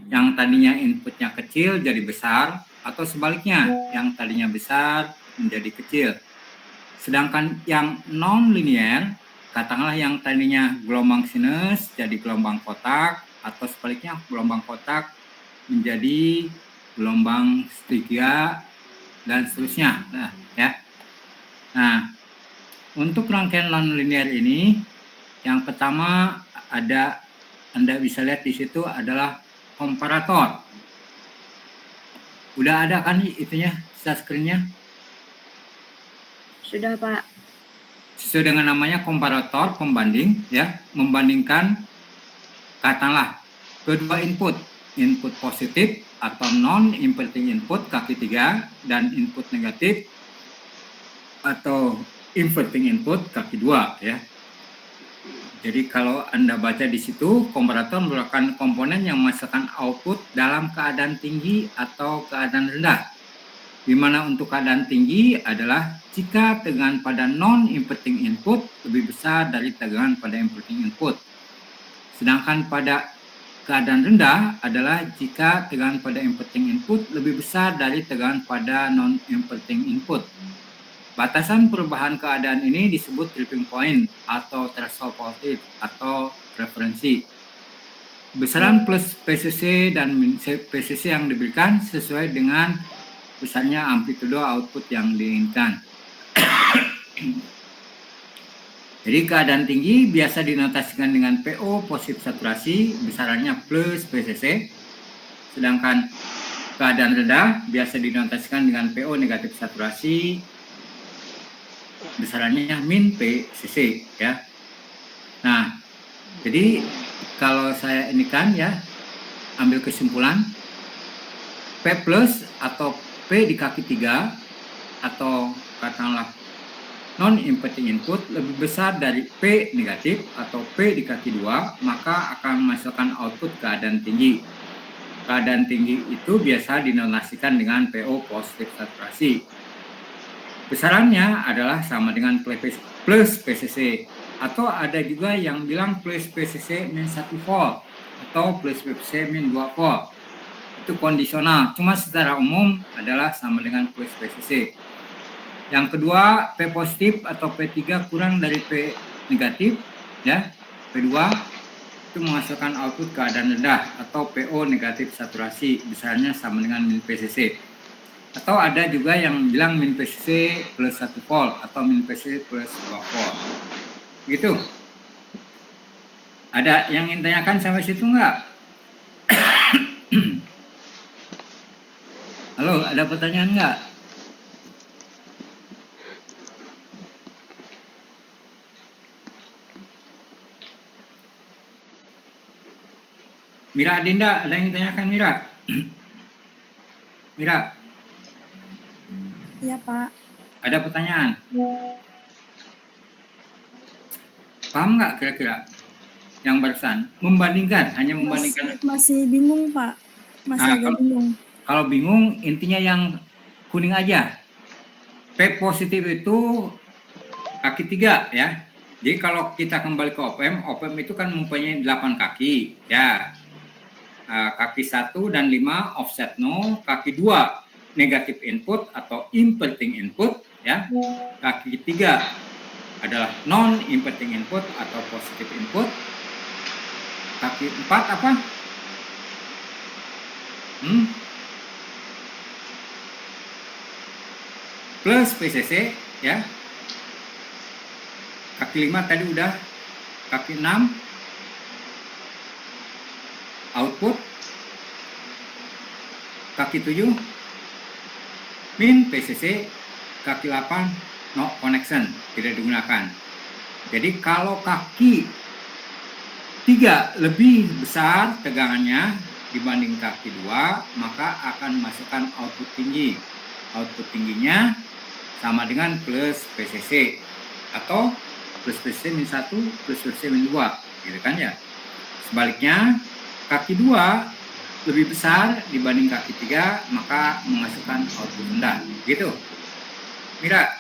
yang tadinya inputnya kecil jadi besar, atau sebaliknya, yang tadinya besar menjadi kecil. Sedangkan yang non-linear, katakanlah yang tadinya gelombang sinus jadi gelombang kotak, atau sebaliknya gelombang kotak menjadi gelombang segitiga, dan seterusnya. Nah, untuk rangkaian non-linear ini, yang pertama ada, Anda bisa lihat di situ adalah komparator. Udah ada kan itunya, screen-nya? Sudah, Pak. Sesuai dengan namanya komparator, pembanding, ya, membandingkan katakanlah kedua input positif atau non-inverting input kaki 3 dan input negatif atau inverting input kaki 2, ya. Jadi kalau Anda baca di situ, komparator merupakan komponen yang menghasilkan output dalam keadaan tinggi atau keadaan rendah. Di mana untuk keadaan tinggi adalah jika tegangan pada non-inverting input lebih besar dari tegangan pada inverting input. Sedangkan pada keadaan rendah adalah jika tegangan pada inverting input lebih besar dari tegangan pada non-inverting input. Batasan perubahan keadaan ini disebut tripping point atau threshold voltage atau referensi. Besaran plus PCC dan min PCC yang diberikan sesuai dengan besarnya amplitudo output yang diinginkan. Jadi keadaan tinggi biasa dinotasikan dengan PO positif saturasi, besarannya plus PCC. Sedangkan keadaan rendah biasa dinotasikan dengan PO negatif saturasi, besarannya min PCC, ya. Nah, jadi kalau saya ini kan ya, ambil kesimpulan, P plus atau P di kaki 3 atau katakanlah non-inverting input lebih besar dari P negatif atau P di kaki 2, maka akan menghasilkan output keadaan tinggi. Keadaan tinggi itu biasa dinotasikan dengan PO positif saturasi. Besarannya adalah sama dengan plus PCC, atau ada juga yang bilang plus PCC min 1 volt atau plus PCC min 2 volt. Itu kondisional, cuma secara umum adalah sama dengan plus PCC. Yang kedua, P positif atau P3 kurang dari P negatif, ya. P2 itu menghasilkan output keadaan rendah atau PO negatif saturasi, besarnya sama dengan min PCC. Atau ada juga yang bilang min PCC plus 1 volt atau min PCC plus 2 volt. Gitu. Ada yang ingin tanyakan sampai situ enggak? Halo, ada pertanyaan enggak? Mira Adinda, ada yang tanyakan Mira? Mira? Iya, Pak. Ada pertanyaan? Paham nggak kira-kira yang barusan? Membandingkan, hanya membandingkan. Masih bingung, Pak. Masih agak bingung. Kalau bingung, intinya yang kuning aja. P positif itu kaki 3, ya. Jadi kalau kita kembali ke op-amp itu kan mempunyai 8 kaki, ya. Kaki 1 dan 5 offset 0, kaki 2 negatif input atau inverting input, ya. Kaki 3 adalah non-inverting input atau positive input. Kaki 4 apa? Plus PCC, ya. Kaki 5 tadi udah. Kaki 6 output. Kaki 7 min PCC. Kaki 8 no connection, tidak digunakan. Jadi kalau kaki 3 lebih besar tegangannya dibanding kaki 2, maka akan masukkan output tinggi. Output tingginya sama dengan plus PCC atau plus PCC min 1 plus PCC min 2, gitu kan ya. Sebaliknya, kaki 2 lebih besar dibanding kaki 3, maka menghasilkan output rendah, gitu. Mira?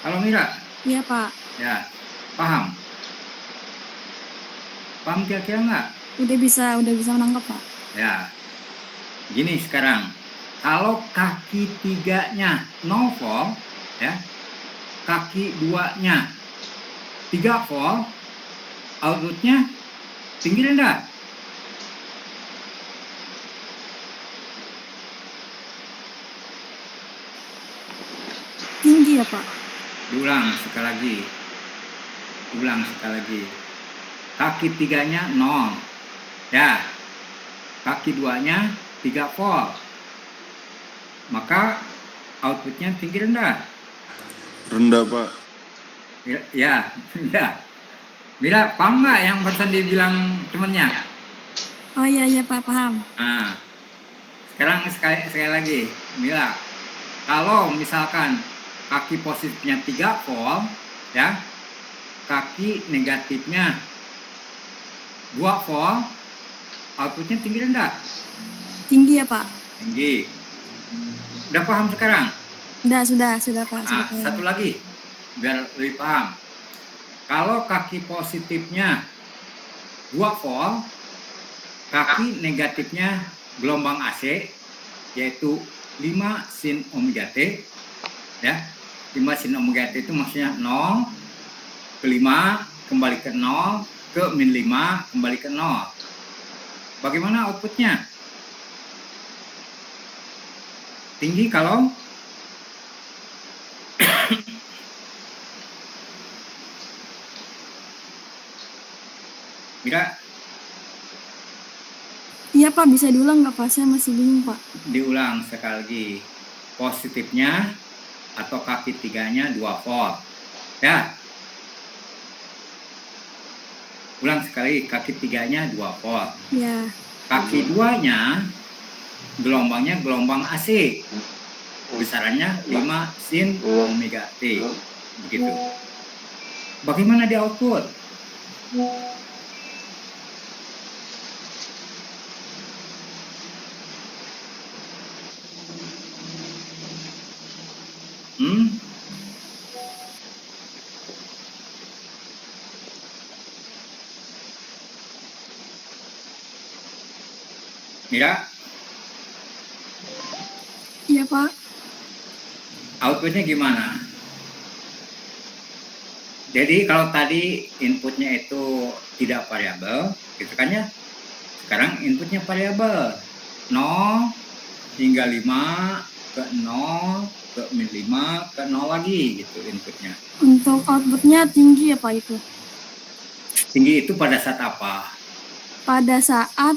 Halo Mira? Iya, Pak. Ya, paham? Paham kira-kira nggak? Udah bisa menangkap, Pak. Ya, gini sekarang. Kalau kaki 3-nya 0 volt, ya, kaki 2-nya 3 volt, outputnya tinggi rendah? Tinggi ya, Pak? Diulang sekali lagi. Kaki 3-nya 0. Ya. Kaki 2-nya 3 volt. Maka outputnya tinggi rendah? Rendah, Pak. Ya. Bila paham nggak yang barusan dibilang temennya? Oh iya Pak, paham. Nah, sekarang sekali lagi, Mila. Kalau misalkan kaki positifnya 3 volt, ya, kaki negatifnya 2 volt, outputnya tinggi rendah? Tinggi ya, Pak? Tinggi. Udah paham sekarang? Sudah Pak. Nah, satu lagi, biar lebih paham. Kalau kaki positifnya 2 volt, kaki negatifnya gelombang AC, yaitu 5 sin omega T, ya. 5 sin omega T itu maksudnya 0 ke 5 kembali ke 0 ke min 5 kembali ke 0. Bagaimana outputnya? Tinggi kalau Mira, iya Pak, bisa diulang nggak Pak? Saya masih bingung Pak. diulang sekali lagi. Positifnya atau kaki 3-nya 2 volt. Ya. Ulang sekali, kaki 3-nya 2 volt. Ya. Kaki 2-nya gelombangnya gelombang AC. Besarannya 5 sin omega T. Begitu. Bagaimana di output? Mira? Iya Pak. Outputnya gimana? Jadi kalau tadi inputnya itu tidak variabel, gitu kan ya? Sekarang inputnya variabel. 0 hingga 5 ke 0 ke min 5 ke 0 lagi gitu inputnya. Untuk outputnya tinggi ya Pak itu? Tinggi itu pada saat apa? Pada saat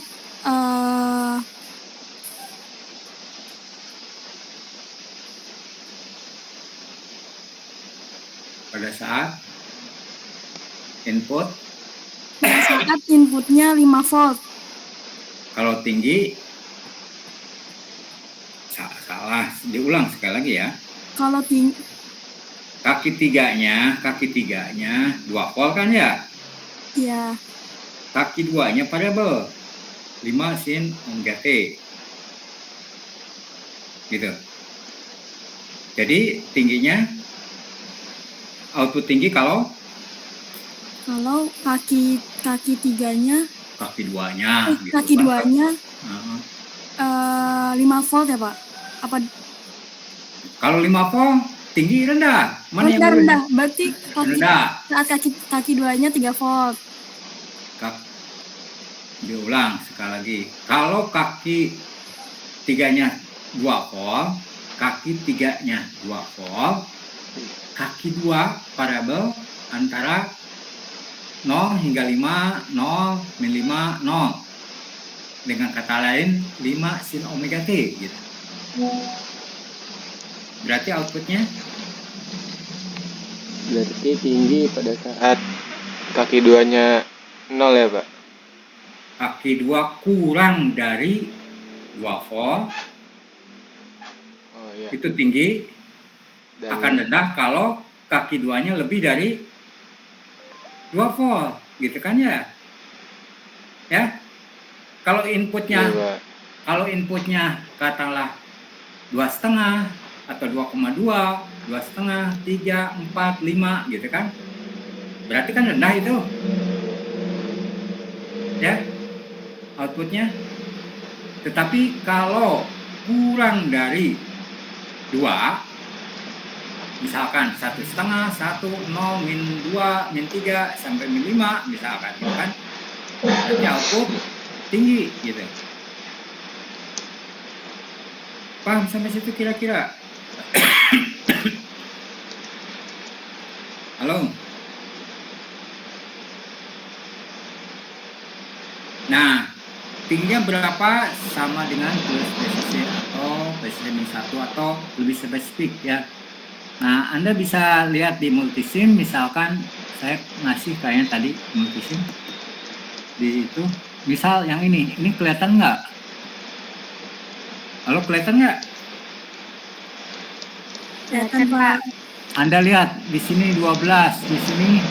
input? Pada saat inputnya 5 volt. Kalau tinggi, salah, diulang sekali lagi ya. Kalau tinggi, kaki tiganya 2 volt kan ya? Iya. Kaki 2-nya variabel 5 sin omega T. Gitu. Jadi tingginya, output tinggi kalau kaki 3-nya, kaki 2-nya gitu, kaki 2-nya 5 volt ya Pak? Apa? Kalau 5 volt tinggi rendah? Mana yang rendah? Berarti rendah. Saat kaki 2-nya 3 volt. Diulang sekali lagi. Kalau kaki 3-nya 2 volt, kaki 3-nya 2 volt, kaki 2 variabel antara 0 hingga 5, 0, min 5, 0. Dengan kata lain 5 sin omega T gitu. Berarti outputnya? Berarti tinggi pada saat kaki 2-nya 0 ya Pak? Kaki 2 kurang dari 2 volt. Oh iya. Itu tinggi. Akan rendah kalau kaki 2-nya lebih dari 2 volt, gitu kan ya? Ya. Kalau inputnya katakanlah 2,5 atau 2,2, 2,5, 3, 4, 5 gitu kan? Berarti kan rendah itu. Ya. outputnya. Tetapi kalau kurang dari 2, misalkan 1,5, 1, 0, min 2, min 3, sampai min 5, misalkan, gitu kan, berarti output tinggi, gitu. Paham sampai situ kira-kira? Halo? Nah, tingginya berapa sama dengan plus PCC atau PCC min 1 atau lebih spesifik ya. Nah, Anda bisa lihat di multisim, misalkan saya ngasih kayaknya tadi multisim di itu, misal yang ini kelihatan nggak? Halo, kelihatan nggak? Kelihatan Pak. Anda lihat di sini 12, di sini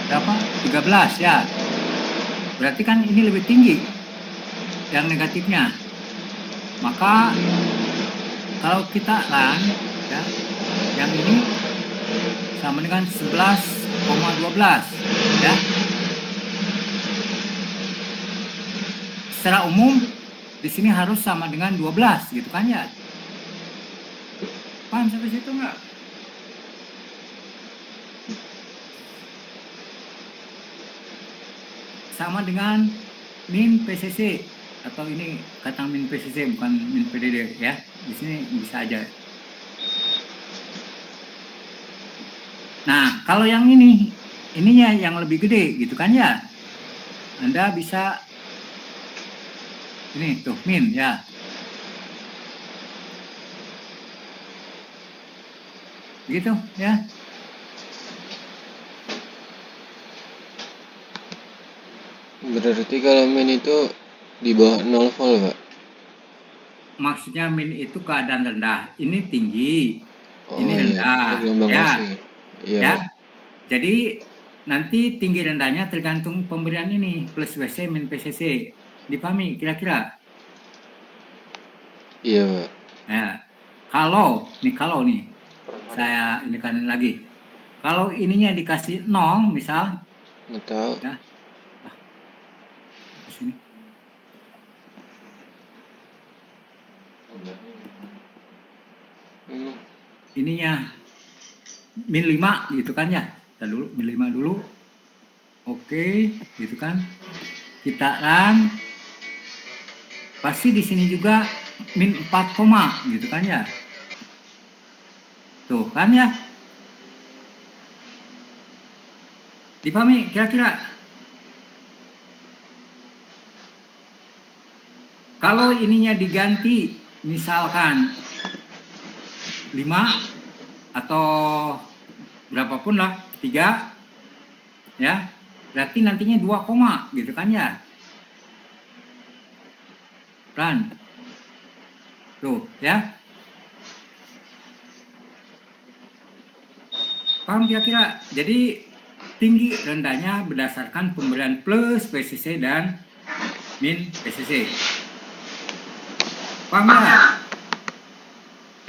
berapa? 13 ya. Berarti kan ini lebih tinggi yang negatifnya. Maka kalau kita run ya, yang ini sama dengan 11,12 ya. Secara umum di sini harus sama dengan 12 gitu kan ya. Paham sampai situ enggak? Sama dengan min PCC atau ini kata min PCC bukan min PDD ya. Di sini bisa aja. Nah, kalau yang ininya yang lebih gede gitu kan ya. Anda bisa ini tuh min ya. Gitu ya. Berarti kalau min itu di bawah 0 volt, Pak? Maksudnya min itu keadaan rendah. Ini tinggi. Oh Ini iya, rendah. ini gelombang Ya. AC. Iya, Ya. Pak. Jadi nanti tinggi rendahnya tergantung pemberian ini plus WC min PCC. Dipahami kira-kira? Iya, Pak. Nah, kalau nih saya ini kan lagi. Kalau ininya dikasih 0 misal Nggak tahu. ya. Ke sini. Ininya min 5 gitu kan ya. Kita dulu min 5 dulu. Oke, gitu kan. Kita run. Pasti di sini juga min 4, gitu kan ya. Tuh kan ya. Dipahami kira-kira? Kalau ininya diganti misalkan 5 atau berapapun lah, 3 ya, berarti nantinya 2, gitu kan ya. Run. Tuh ya. Paham kira-kira? Jadi tinggi rendahnya berdasarkan pemberian plus PCC dan min PCC. Paham ya?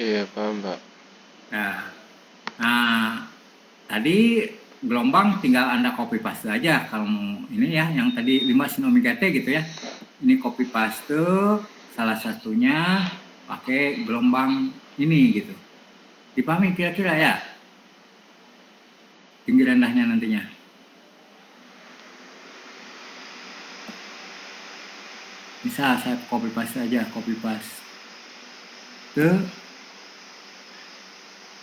Iya, paham, Pak. Nah, tadi gelombang tinggal Anda copy paste aja kalau ini ya, yang tadi 5 sin omega T gitu ya. Ini copy paste salah satunya pakai gelombang ini gitu. Dipahami kira-kira ya? Tinggi rendahnya nantinya. Misal saya copy paste aja, copy paste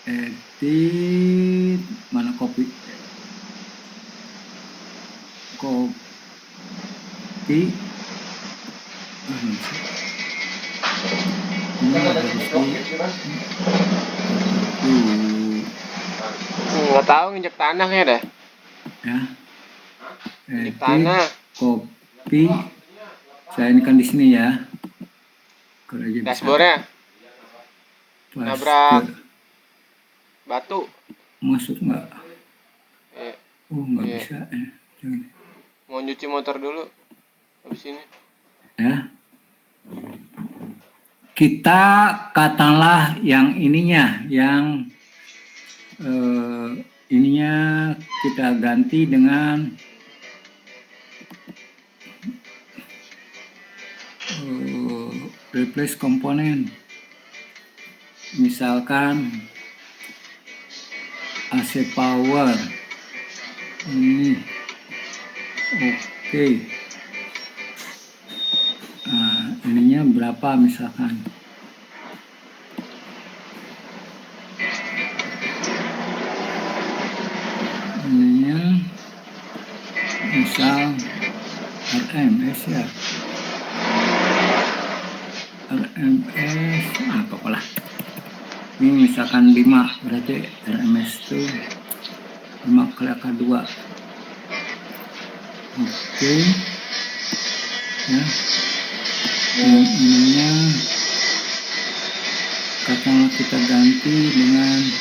edit mana copy Nggak tahu injek tanahnya dah. ya. Injek tanah. Copy. Saya ini kan di sini ya. Dashboardnya nabrak batu. Masuk nggak? Oh nggak Iya. bisa. Jangan. Mau nyuci motor dulu habis ini. Ya. Kita katakanlah yang ininya, yang ininya kita ganti dengan replace komponen. Misalkan AC power ini, oke. Nah, ininya berapa misalkan? Ininya misal RMS ya. RMS, apalah. Ini misalkan 5, berarti RMS itu 5 kali akar 2. Oke. Ya. Yang ininya katakanlah kita ganti dengan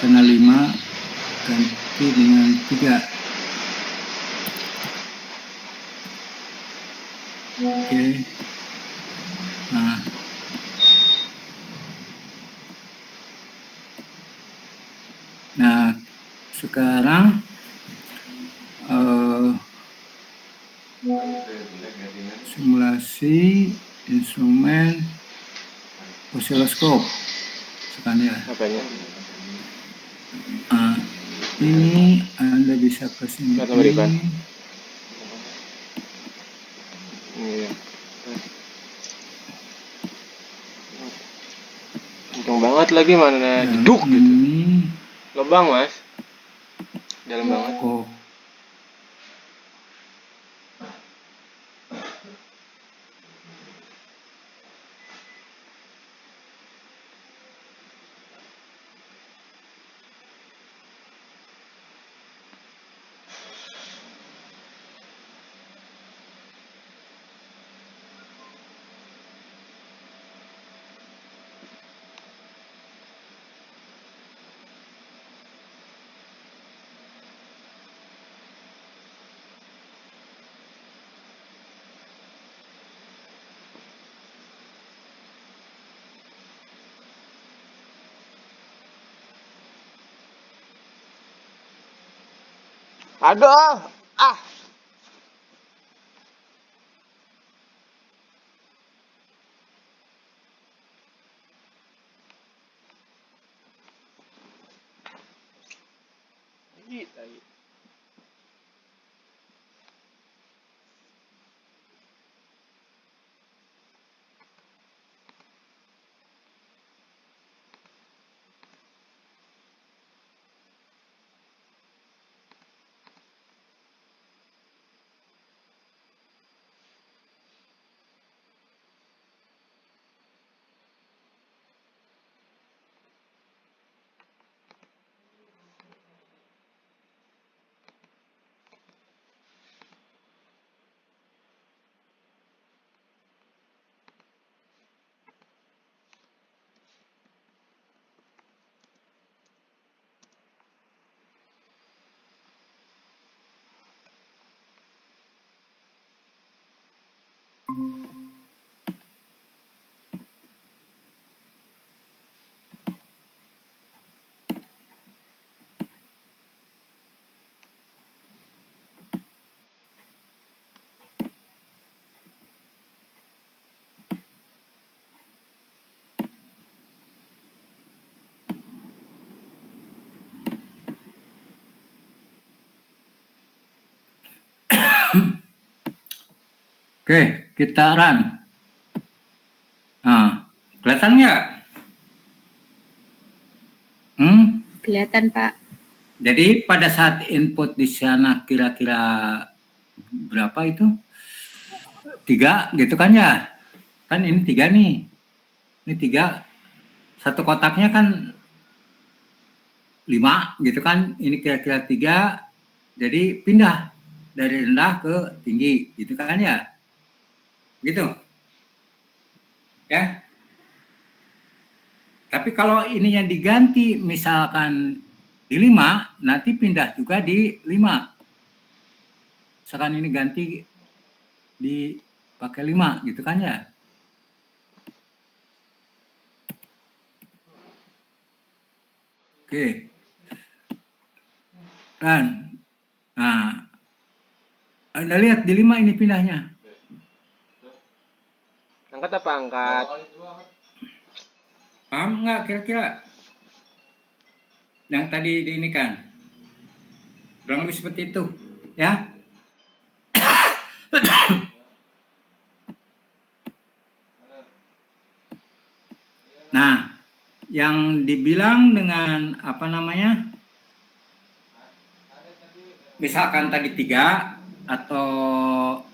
kena 5, ganti dengan 3. Oke. Nah, sekarang simulasi instrumen osiloskop sekarang ya. Apanya? Ini Anda bisa ke sini. Iya. Untung banget lagi mana jeduk gitu. Ini Lubang, Mas. Dalam banget. oh. Aduh, tai. Oke, kita run. Nah, kelihatan nggak? Kelihatan, Pak. Jadi pada saat input di sana kira-kira berapa itu? 3 gitu kan ya? Kan ini 3 nih. Ini 3. Satu kotaknya kan 5 gitu kan. Ini kira-kira 3. Jadi pindah dari rendah ke tinggi gitu kan ya? Gitu. Ya. Tapi kalau ininya diganti misalkan di 5, nanti pindah juga di 5. Misalkan ini ganti dipakai 5 gitu kan ya? Oke. Dan nah, Anda lihat di 5 ini pindahnya. Angkat apa angkat? Paham nggak kira-kira yang tadi diinikan? Kurang lebih seperti itu, ya. Nah, yang dibilang dengan apa namanya? Misalkan tadi 3 atau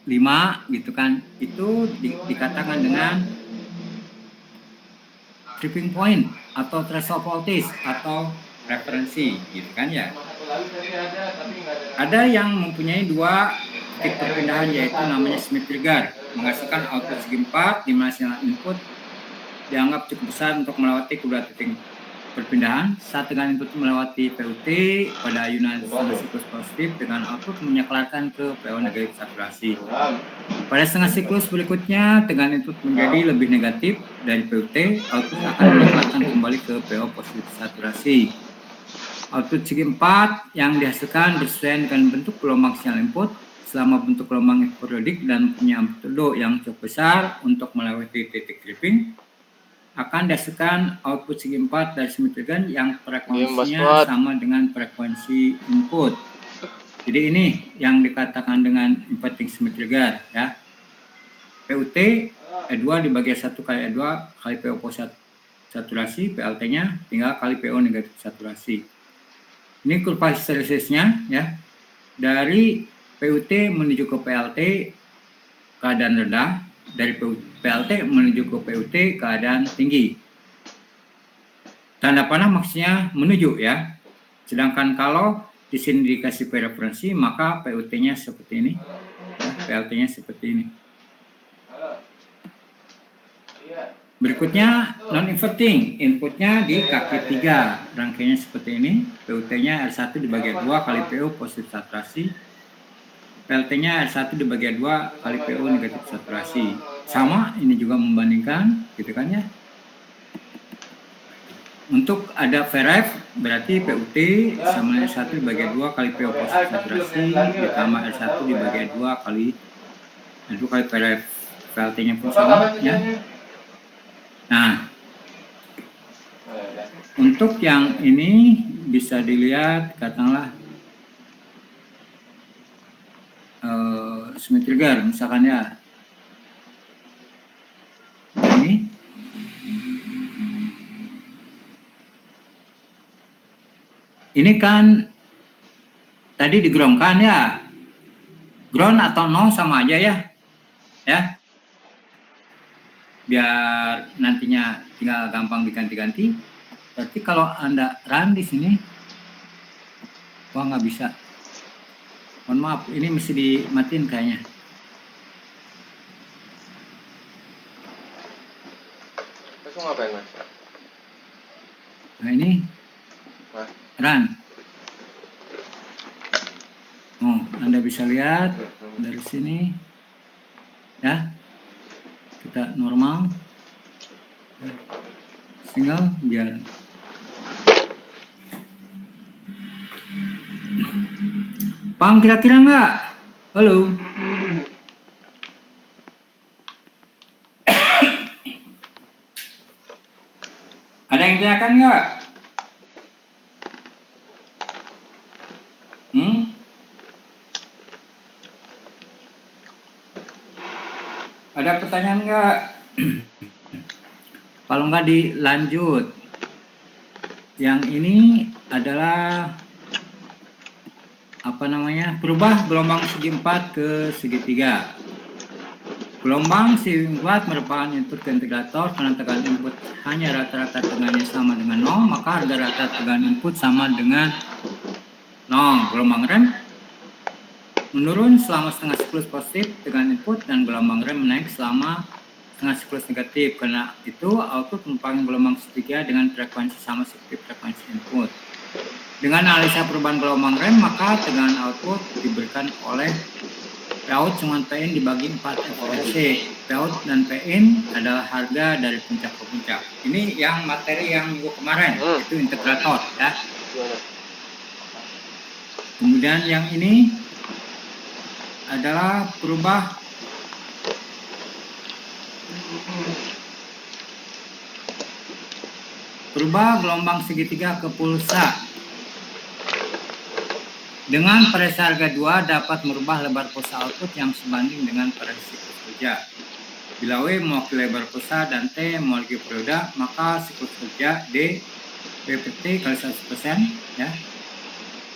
5 gitu kan, itu dikatakan dengan tripping point atau threshold voltage atau referensi gitu kan ya. Ada yang mempunyai 2 titik perpindahan yaitu namanya Smith trigger, menghasilkan output segi 4 di mana sinyal input dianggap cukup besar untuk melewati kedua titik perpindahan. Saat dengan input melewati PUT pada ayunan siklus positif dengan output menyeklarkan ke PO negatif saturasi. Pada setengah siklus berikutnya dengan input menjadi lebih negatif dari PUT, output akan menyeklarkan kembali ke PO positif saturasi. Output segi 4 yang dihasilkan bersesuaian dengan bentuk gelombang sinyal input. Selama bentuk gelombang periodik dan punya amplitudo yang cukup besar untuk melewati titik tripping, akan dihasilkan output segi 4 dari Smith trigger yang frekuensinya sama dengan frekuensi input. Jadi ini yang dikatakan dengan inverting Smith trigger ya. PUT E2 dibagi 1 kali E2 kali PO positif saturasi, PLT-nya tinggal kali PO negatif saturasi. Ini kurva histeresisnya ya. Dari PUT menuju ke PLT keadaan rendah, dari PLT menuju ke PUT keadaan tinggi. Tanda panah maksudnya menuju ya. Sedangkan kalau di sini dikasih referensi maka PUT-nya seperti ini, PLT-nya seperti ini. Berikutnya non-inverting, inputnya di kaki 3, rangkaiannya seperti ini, PUT-nya R1 dibagi 2 kali PO positif saturasi, PLT-nya R1 dibagi 2 kali PO negatif saturasi. Sama, ini juga membandingkan, gitu kan ya. Untuk ada VRF, berarti PUT sama R1 dibagi 2 kali PO positif saturasi, ditambah R1 dibagi 2 kali VRF. PLT-nya pun sama, ya. Nah, untuk yang ini bisa dilihat, katakanlah, Smith trigger misalkan ya ini kan tadi digroundkan ya, ground atau no sama aja ya biar nantinya tinggal gampang diganti-ganti. Berarti kalau Anda run di sini, wah nggak bisa. Mohon maaf, ini mesti dimatiin kayaknya. Terus ngapain mas? Nah ini, run. Oh, Anda bisa lihat dari sini, ya. Kita normal, tinggal biar. Paham kira-kira nggak? Halo. Ada yang tanyakan nggak? Ada pertanyaan nggak? Kalau nggak dilanjut. Yang ini adalah apa namanya? Berubah gelombang segi 4 ke segi 3. Gelombang segi 4 merupakan input ke integrator karena tegangan input hanya rata-rata tegangannya sama dengan 0, maka harga rata tegangan input sama dengan 0. Gelombang rem menurun selama setengah siklus positif tegangan input dan gelombang rem menaik selama setengah siklus negatif. Karena itu output merupakan gelombang segitiga dengan frekuensi sama seperti frekuensi input. Dengan analisa perubahan gelombang rem maka tegangan output diberikan oleh Pout cuma Pin dibagi 4 FRC. Pout dan Pin adalah harga dari puncak ke puncak. Ini yang materi yang minggu kemarin, itu integrator ya. Kemudian yang ini adalah Berubah gelombang segitiga ke pulsa. Dengan parasi harga 2 dapat merubah lebar pulsa output yang sebanding dengan parasi siklus kerja. Bila W mewakili lebar pulsa dan T mewakili periode, maka siklus kerja D W per T kali 100%, ya.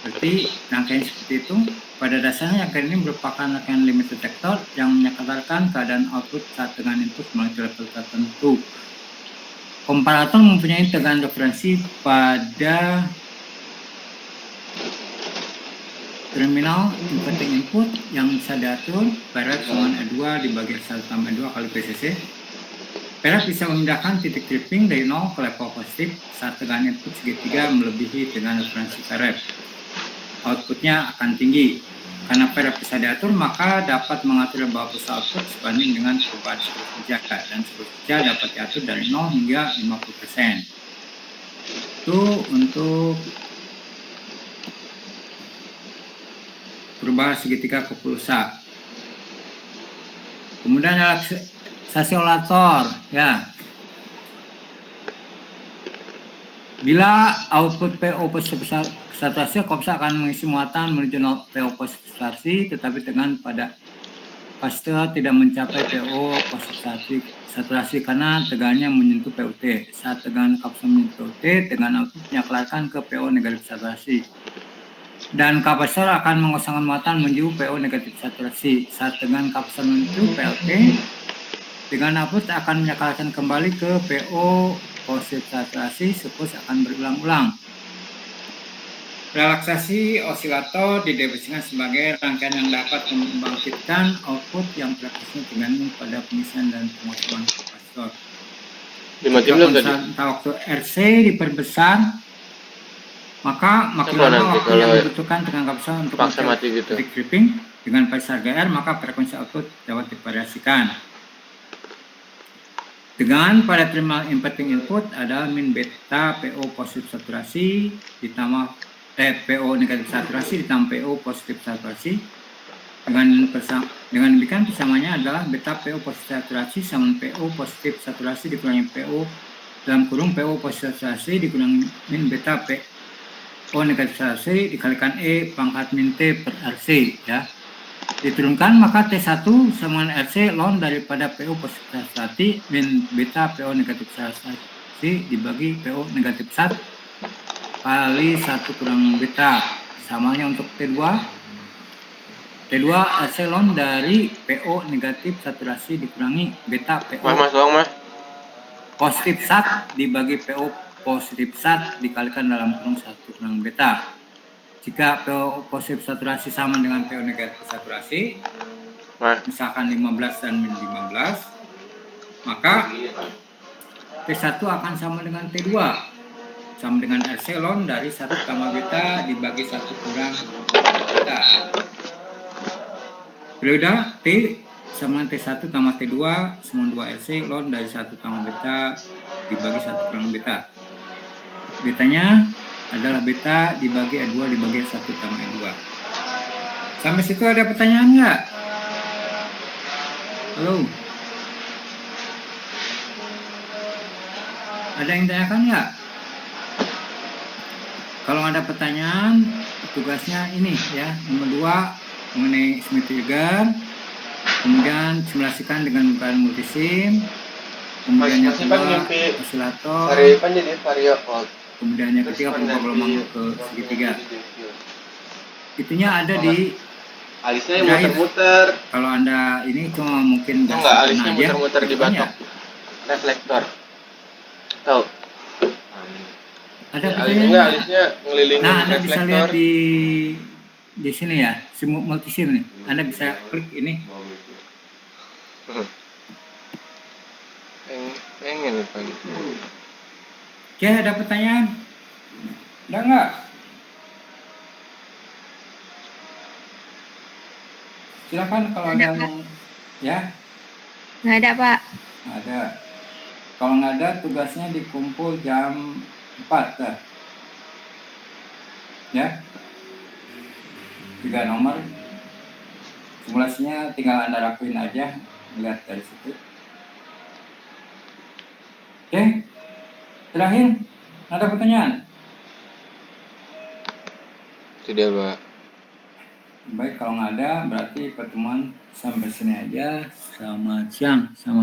Berarti rangkaian seperti itu. Pada dasarnya rangkaian ini merupakan rangkaian limit detektor yang menyatakan keadaan output saat tegangan input melalui level tertentu. Komparator mempunyai tegangan referensi pada terminal inverting input yang bisa diatur Perep sama E2 dibagi 1 tambah 2 kali PCC. Perep bisa memindahkan titik tripping dari 0 ke level positif saat tegangan input segitiga melebihi tegangan referensi Perep. Outputnya akan tinggi. Karena Perep bisa diatur, maka dapat mengatur lebar pulsa output sebanding dengan perubahan siklus kerja, dan siklus kerja dapat diatur dari 0 hingga 50%. Itu untuk perubahan segitiga ke pulsa. Kemudian relaksasi oscillator, ya. Bila output PO positif saturasi, kopsa akan mengisi muatan menuju PO positif saturasi, tetapi tegangan pada kapasitor tidak mencapai PO positif saturasi karena tegangannya menyentuh PUT. Saat tegangan kapasitor menyentuh PUT, tegangan output menyalarkan ke PO negatif saturasi. Dan kapasitor akan mengosongkan muatan menuju PO negatif saturasi. Saat tegangan kapasitor menyentuh PLT, tegangan output akan menyalarkan kembali ke PO positif saturasi. Siklus akan berulang-ulang. Relaksasi osilator didefinisikan sebagai rangkaian yang dapat membangkitkan output yang frekuensinya tergantung pada pengisian dan pengosongan kapasitor. Jika konstanta waktu RC diperbesar, maka makin lama waktu yang dibutuhkan dengan kapasitor untuk titik tripping dengan parasi harga R, maka frekuensi output dapat divariasikan. Tegangan pada terminal inverting input adalah min beta PO positif saturasi ditambah PO negatif saturasi ditambah PO positif saturasi. Dengan demikian persamaannya adalah beta PO positif saturasi sama PO positif saturasi dikurangi PO dalam kurung PO positif saturasi dikurangi min beta PO negatif saturasi dikalikan E pangkat min T per RC, ya. Diturunkan, maka T1 sama RC ln daripada PO positif saturasi min beta PO negatif saturasi dibagi PO negatif sat kali 1 kurang beta. Samanya untuk T2 RC ln dari PO negatif saturasi dikurangi beta PO positif sat dibagi PO positif sat dikalikan dalam kurung 1 kurang beta. Jika PO positif saturasi sama dengan PO negatif saturasi, misalkan 15 dan min 15, maka T1 akan sama dengan T2, sama dengan RC ln dari 1 tambah beta dibagi 1 kurang beta. Periode T sama T1 tambah T2 sama 2 RC ln dari 1 tambah beta dibagi 1 kurang beta. Betanya adalah beta dibagi E2 dibagi 1 tambah E2. Sampai situ ada pertanyaan nggak? Halo? Ada yang tanyakan nggak? Kalau ada pertanyaan, tugasnya ini ya, nomor 2 mengenai Smith-Trigger, kemudian simulasikan dengan menggunakan multisim, kemudian yang kedua osilator, kemudian yang ketiga berubah gelombang ke segitiga. Itunya ada di alisnya muter-muter. Kalau Anda ini cuma mungkin enggak, alisnya muter-muter di batok reflektor. Tahu? Ada alisnya ngelilingin nah, Anda reflektor. bisa lihat di sini ya, multisim nih. Anda bisa klik ini. Pengen Pak. Oke, ada pertanyaan? Ada nggak? Silakan kalau ada yang ya. Nggak ada, Pak. Ada. Kalau nggak ada, tugasnya dikumpul jam 4 dah. Ya. 3 nomor. Simulasinya tinggal Anda lakuin aja, lihat dari situ. Oke, terakhir ada pertanyaan? Sudah, Pak. Baik, kalau nggak ada berarti pertemuan sampai sini aja. Selamat siang. Selamat